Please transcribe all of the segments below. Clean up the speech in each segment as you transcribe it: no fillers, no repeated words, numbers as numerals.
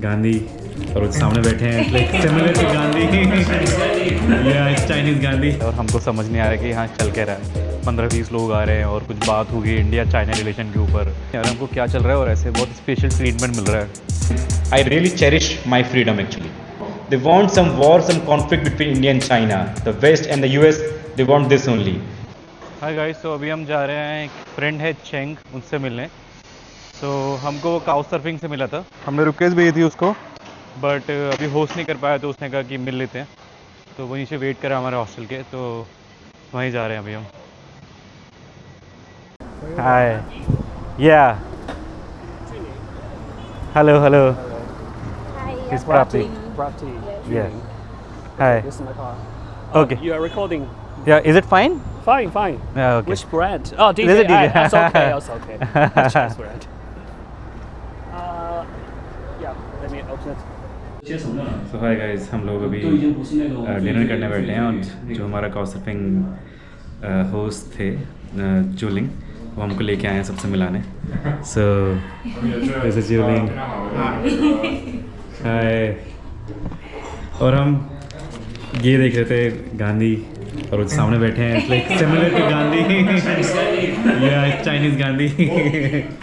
गांधी और वो सामने बैठे हैं लाइक सिमिलर टू गांधी या चाइनीज़ गांधी। और हमको समझ नहीं आ रहा है कि यहाँ चल क्या रहा है। 15-20 लोग आ रहे हैं और कुछ बात होगी इंडिया चाइना रिलेशन के ऊपर। यार हमको क्या चल रहा है और ऐसे बहुत स्पेशल ट्रीटमेंट मिल रहा है। I really cherish my freedom actually. They want some war, some conflict between India and China. The West and the US, they want this only. Hi guys, तो अभी हम जा रहे हैं, एक फ्रेंड है चेंग, उनसे मिलने। तो हमको वो काउ सर्फिंग से मिला था, हमने रिक्वेस्ट भेजी थी उसको, बट अभी होस्ट नहीं कर पाया तो उसने कहा कि मिल लेते हैं। तो वो नीचे वेट करा हमारे हॉस्टल के, तो वहीं जा रहे हैं अभी हम। हाय, या हेलो हेलो, Hi, इस Prapti. Prapti. Yeah. Hi. This is my car. Okay. You are recording. Yeah, is it fine? Fine, fine. Yeah, okay. Which brand? Oh, DJ. This is DJ. That's okay. That's okay. Chinese brand. Yeah. Let me open it. So hi guys, हम लोग अभी dinner करने बैठे हैं और जो हमारा couch surfing host थे जूलिंग, वो हमको लेके आए हैं सबसे मिलाने। सो दिस इज जूलिंग। हाय। और हम ये देख रहे थे गांधी और वो सामने बैठे हैं लाइक सिमिलर टू गांधी या Chinese Gandhi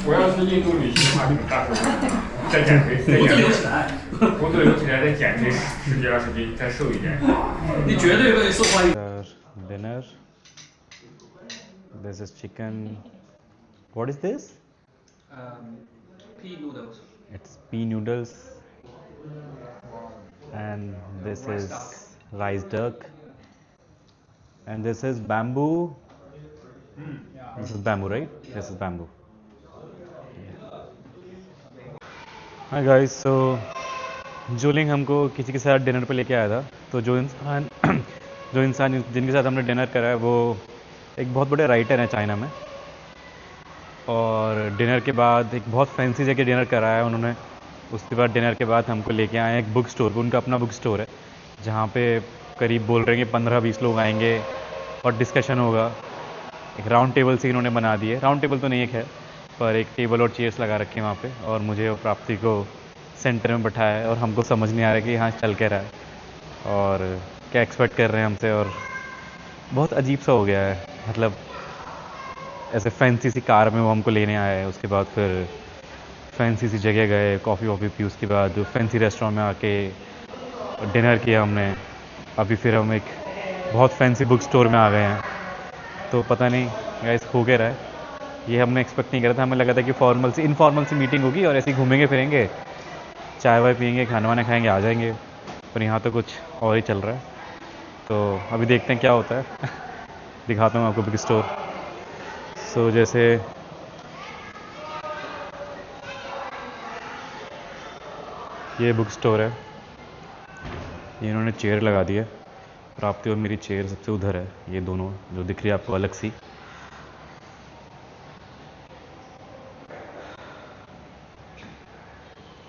我要是印度女性的话，大头再减肥，再减肥，工作有起来再减肥10-20斤，再瘦一点。你绝对会受欢迎。 dinner. This is chicken. What is this? Pea noodles. It's pea noodles. And this is rice duck. And this is bamboo. This is bamboo, right? This is bamboo. Hi guys, so जूलिंग हमको किसी के साथ dinner पे लेके आया था। तो जो इंसान जिनके साथ हमने डिनर करा है वो एक बहुत बड़े राइटर हैं चाइना में। और डिनर के बाद एक बहुत फैंसी जगह डिनर करा है उन्होंने। उसके बाद डिनर के बाद हमको लेके आए एक बुक स्टोर, उनका अपना बुक स्टोर है जहाँ पे करीब बोल रहे हैं कि 15-20 लोग आएंगे और डिस्कशन होगा। एक राउंड टेबल से इन्होंने बना दिए, राउंड टेबल तो नहीं है खैर, पर एक टेबल और चेयर्स लगा रखे हैं वहाँ पे। और मुझे और प्राप्ति को सेंटर में बैठाया है और हमको समझ नहीं आ रहा है कि यहाँ चल क्या रहा है और क्या एक्सपेक्ट कर रहे हैं हमसे। और बहुत अजीब सा हो गया है, मतलब ऐसे फैंसी सी कार में वो हमको लेने आया है। उसके बाद फिर फैंसी सी जगह गए, कॉफ़ी वॉफ़ी पी, उसके बाद फैंसी रेस्टोरेंट में आके डिनर किया हमने। अभी फिर हम एक बहुत फैंसी बुक स्टोर में आ गए हैं। तो पता नहीं गाइस हो क्या रहा है, ये हमने एक्सपेक्ट नहीं करा था। हमें लगा था कि फॉर्मल सी इनफॉर्मल सी मीटिंग होगी और ऐसे ही घूमेंगे फिरेंगे, चाय वाय पियेंगे, खाना वाना खाएंगे, आ जाएंगे। पर यहाँ तो कुछ और ही चल रहा है। तो अभी देखते हैं क्या होता है दिखाता हूँ आपको बुक स्टोर। सो जैसे ये बुक स्टोर है, ये इन्होंने चेयर लगा दी है। प्राप्ति और मेरी चेयर सबसे उधर है, ये दोनों जो दिख रही है आपको अलग सी।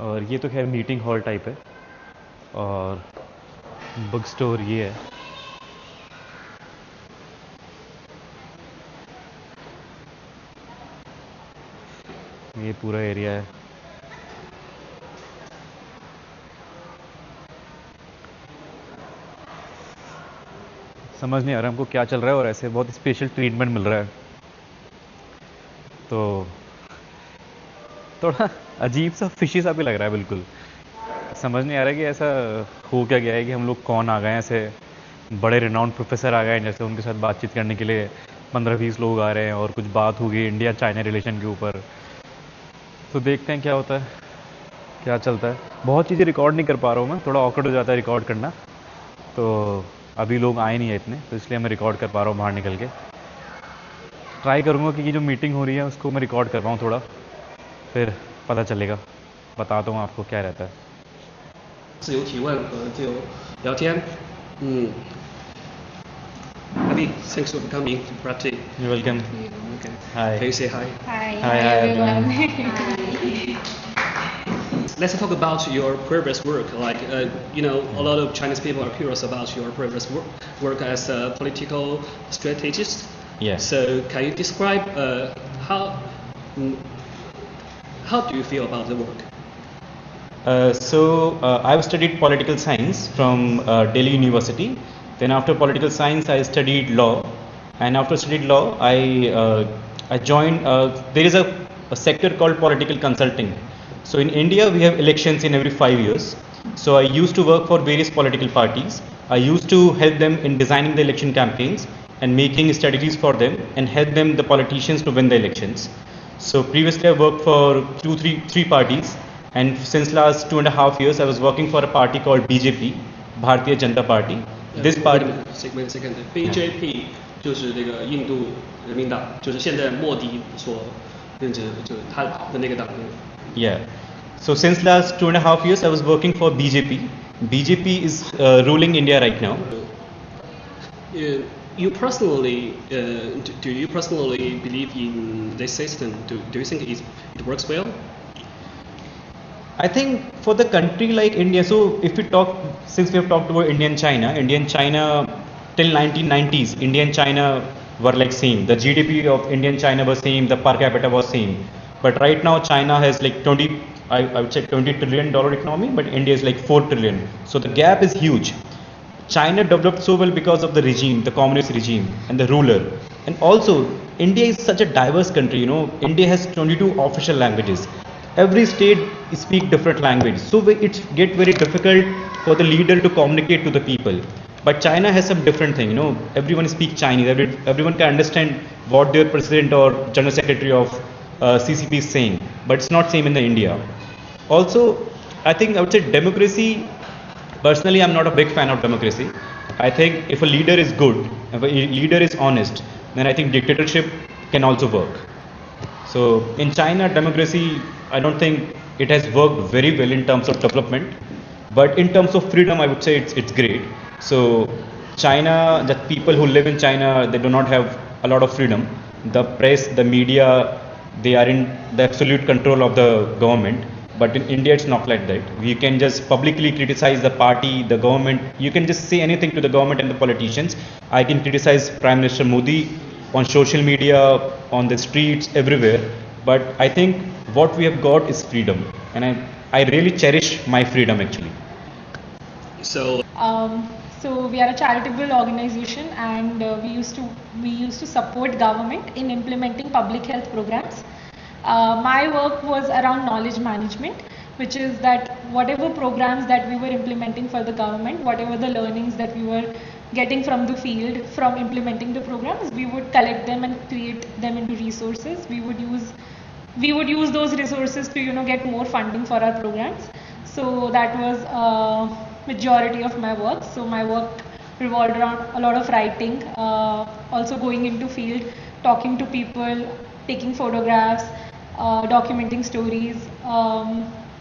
और ये तो खैर मीटिंग हॉल टाइप है। और बुक स्टोर ये है। ये पूरा एरिया है। समझ नहीं आ रहा हमको क्या चल रहा है और ऐसे बहुत स्पेशल ट्रीटमेंट मिल रहा है। तो थोड़ा अजीब सा फिशी सा भी लग रहा है, बिल्कुल समझ नहीं आ रहा है कि ऐसा हो क्या गया है कि हम लोग कौन आ गए हैं। ऐसे बड़े रिनाउंड प्रोफेसर आ गए हैं, जैसे उनके साथ बातचीत करने के लिए 15-20 लोग आ रहे हैं और कुछ बात होगी इंडिया चाइना रिलेशन के ऊपर। तो देखते हैं क्या होता है, क्या चलता है। बहुत चीज़ें रिकॉर्ड नहीं कर पा रहा हूँ मैं, थोड़ा ऑकवर्ड हो जाता है रिकॉर्ड करना। तो अभी लोग आए नहीं है इतने, तो इसलिए मैं रिकॉर्ड कर पा रहा हूँ बाहर निकल के। ट्राई करूँगा कि ये जो मीटिंग हो रही है उसको मैं रिकॉर्ड कर पाऊँ थोड़ा, फिर पता चलेगा, बताता हूँ आपको क्या रहता है। 自由提问和自由聊天。Prapti, thanks for coming. Prapti. You're welcome. Okay. Hi. Can you say hi? Hi, Hi, everyone. Let's talk about your previous work. Like, a lot of Chinese people are curious about your previous work as a political strategist. Yes. So, can you describe how do you feel about the work? I've studied political science from Delhi University. Then after political science, I studied law, and after studied law, I joined. There is a sector called political consulting. So in India, we have elections in every 5 years. So I used to work for various political parties. I used to help them in designing the election campaigns and making strategies for them and help them, the politicians, to win the elections. So previously I worked for three parties, and since last 2.5 years I was working for a party called BJP, Bharatiya Janata Party. This party, wait a second. BJP 就是那个印度人民党，就是现在莫迪所任职，就是他的那个党。yeah. So since last 2.5 years I was working for BJP. BJP is ruling India right now. You personally, do you personally believe in this system? Do you think it works well? I think for the country like India, so if we talk, since we have talked about India and China till 1990s, India and China were like same. The GDP of India and China was same, the per capita was same. But right now China has like I would say $20 trillion economy, but India is like 4 trillion. So the gap is huge. China developed so well because of the regime, the communist regime, and the ruler. And also, India is such a diverse country. India has 22 official languages. Every state speak different language, so it get very difficult for the leader to communicate to the people. But China has some different thing. Everyone speak Chinese. Everyone can understand what their president or general secretary of CCP is saying. But it's not same in the India. Also, I would say democracy. Personally, I'm not a big fan of democracy. I think if a leader is good, if a leader is honest, then I think dictatorship can also work. So in China, democracy, I don't think it has worked very well in terms of development. But in terms of freedom, I would say it's great. So China, the people who live in China, they do not have a lot of freedom. The press, the media, they are in the absolute control of the government. But in India, it's not like that. You can just publicly criticize the party, the government. You can just say anything to the government and the politicians. I can criticize Prime Minister Modi on social media, on the streets, everywhere. But I think what we have got is freedom. And I really cherish my freedom actually. So we are a charitable organization, and we used to support government in implementing public health programs. My work was around knowledge management, which is that whatever programs that we were implementing for the government, whatever the learnings that we were getting from the field from implementing the programs, we would collect them and create them into resources. We would use those resources to get more funding for our programs. So that was majority of my work. So my work revolved around a lot of writing, also going into field, talking to people, taking photographs, documenting stories,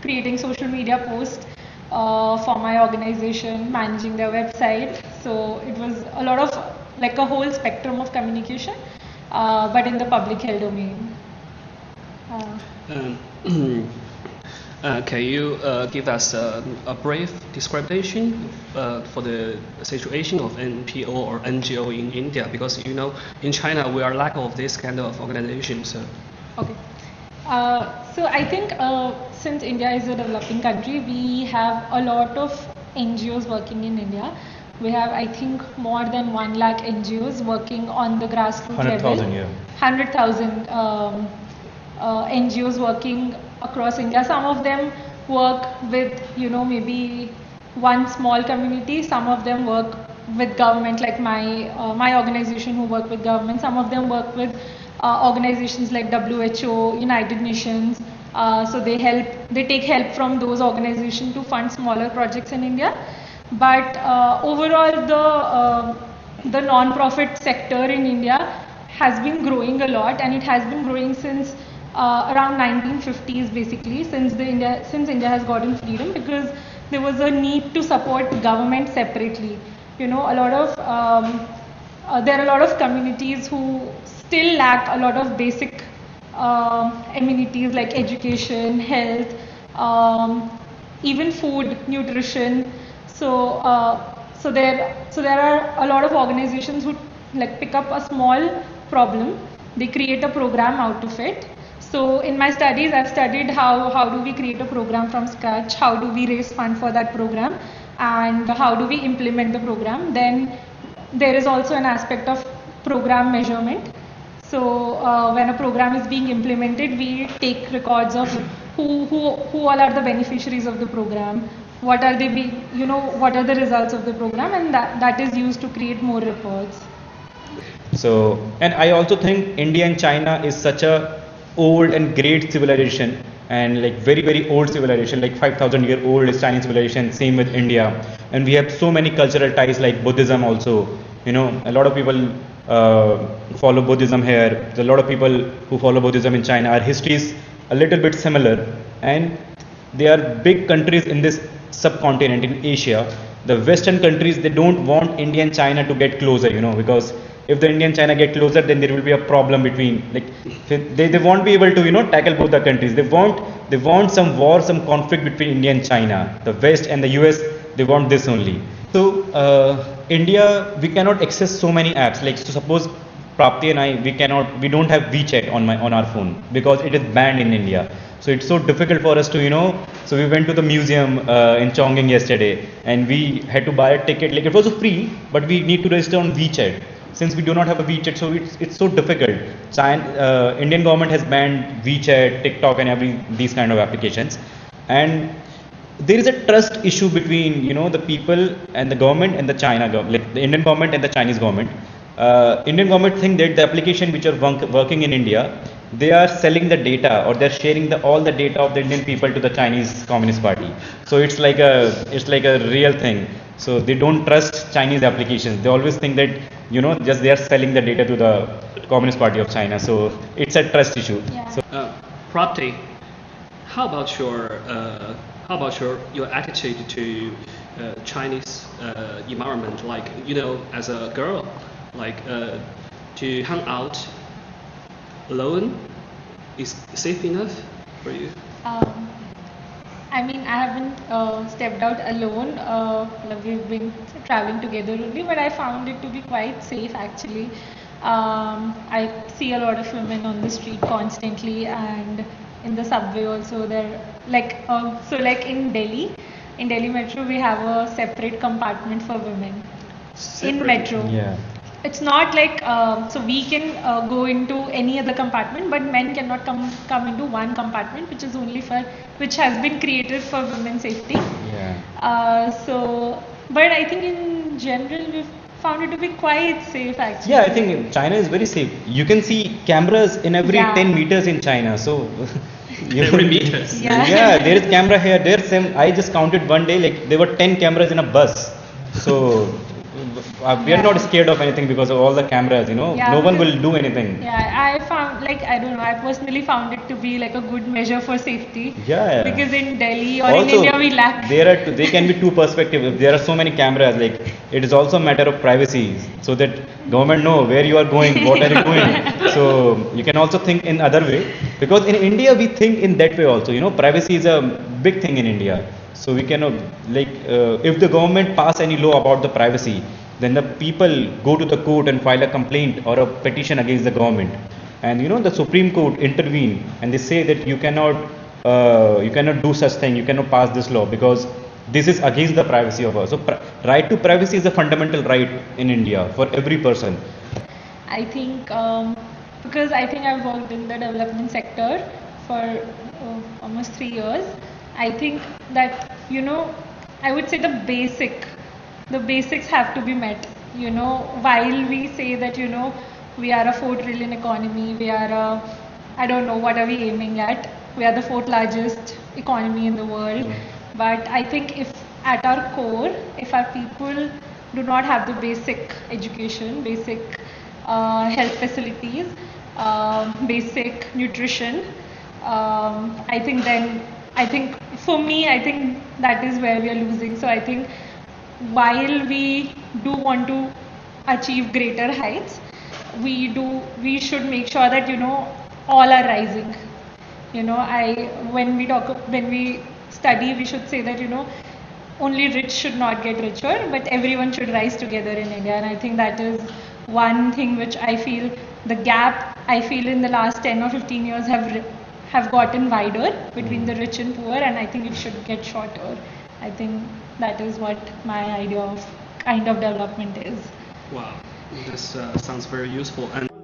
creating social media posts for my organization, managing their website. So it was a lot of like a whole spectrum of communication, but in the public health domain. Can you give us a brief description for the situation of NPO or NGO in India? Because in China we are lack of this kind of organizations. Okay. So I think since India is a developing country, we have a lot of NGOs working in India. We have, I think, more than 1 lakh NGOs working on the grassroots level. 100,000, yeah. 100,000 NGOs working across India. Some of them work with, maybe one small community. Some of them work with government, like my organization who work with government. Some of them work with organizations like WHO, United Nations. So they take help from those organizations to fund smaller projects in India. But overall, the non-profit sector in India has been growing a lot, and it has been growing since around 1950s, basically, since India has gotten freedom, because there was a need to support government separately. There are a lot of communities who still lack a lot of basic amenities like education, health, even food, nutrition. So there are a lot of organizations who pick up a small problem, they create a program out of it. So in my studies, I've studied how do we create a program from scratch, how do we raise fund for that program, and how do we implement the program. Then there is also an aspect of program measurement. So when a program is being implemented, we take records of who all are the beneficiaries of the program, what are they what are the results of the program, and that is used to create more reports. So, and I also think India and China is such a old and great civilization, and like very very old civilization, like 5,000 year old is Chinese civilization, same with India, and we have so many cultural ties like Buddhism also. A lot of people follow Buddhism here. There's a lot of people who follow Buddhism in China. Our history is a little bit similar, and they are big countries in this subcontinent in Asia. The Western countries, they don't want India and China to get closer, because if the India and China get closer, then there will be a problem between, like, they won't be able to, tackle both the countries. They want some war, some conflict between India and China. The West and the US, they want this only. So, India, we cannot access so many apps. Like, so suppose Prapti and I, we don't have WeChat on our phone because it is banned in India. So it's so difficult for us to, so we went to the museum in Chongqing yesterday, and we had to buy a ticket. Like, it was free, but we need to register on WeChat. Since we do not have a WeChat, so it's so difficult. Indian government has banned WeChat, TikTok, and these kind of applications. And there is a trust issue between the people and the government and the China government, like the Indian government and the Chinese government. Indian government think that the application which are working in India, they are selling the data, or they're sharing all the data of the Indian people to the Chinese Communist Party. So it's like a real thing. So they don't trust Chinese applications. They always think that just they are selling the data to the Communist Party of China. So it's a trust issue. Yeah. So, Prapti, how about your attitude to Chinese environment? Like, as a girl, like to hang out alone is safe enough for you? I mean, I haven't stepped out alone. We've been traveling together only, but I found it to be quite safe actually. I see a lot of women on the street constantly, and in the subway also. There, like in Delhi Metro, we have a separate compartment for women. Separate? In Metro. yeah. It's not like so we can go into any other compartment, but men cannot come into one compartment, which has been created for women's safety. Yeah. But I think in general we've found it to be quite safe actually. Yeah, I think China is very safe. You can see cameras in every 10 meters in China. So Every meters. Yeah. there is camera here. I just counted one day, like there were 10 cameras in a bus. So we are not scared of anything because of all the cameras. No one will do anything. Yeah, I found, I don't know, I personally found it to be like a good measure for safety. Yeah. Because in Delhi or Also, in India we lack. There can be two perspectives. If there are so many cameras, like it is also a matter of privacy, so that government know where you are going, what are you doing. So you can also think in other way, because in India we think in that way also. Privacy is a big thing in India. So we cannot, if the government pass any law about the privacy, then the people go to the court and file a complaint or a petition against the government, and the Supreme Court intervene, and they say that you cannot do such thing, you cannot pass this law because this is against the privacy of us. So right to privacy is a fundamental right in India for every person. I think because I think I've worked in the development sector for almost 3 years. I think that I would say the basics have to be met. While we say that we are a 4 trillion economy, we are I don't know what are we aiming at. We are the 4th largest economy in the world. But I think if at our core, if our people do not have the basic education, basic health facilities, basic nutrition, I think for me, I think that is where we are losing. So I think while we do want to achieve greater heights, we should make sure that all are rising. When we study, we should say that only rich should not get richer, but everyone should rise together in India. And I think that is one thing which I feel the gap in the last 10 or 15 years have gotten wider between the rich and poor, and I think it should get shorter. I think that is what my idea of kind of development is. Wow, this sounds very useful. And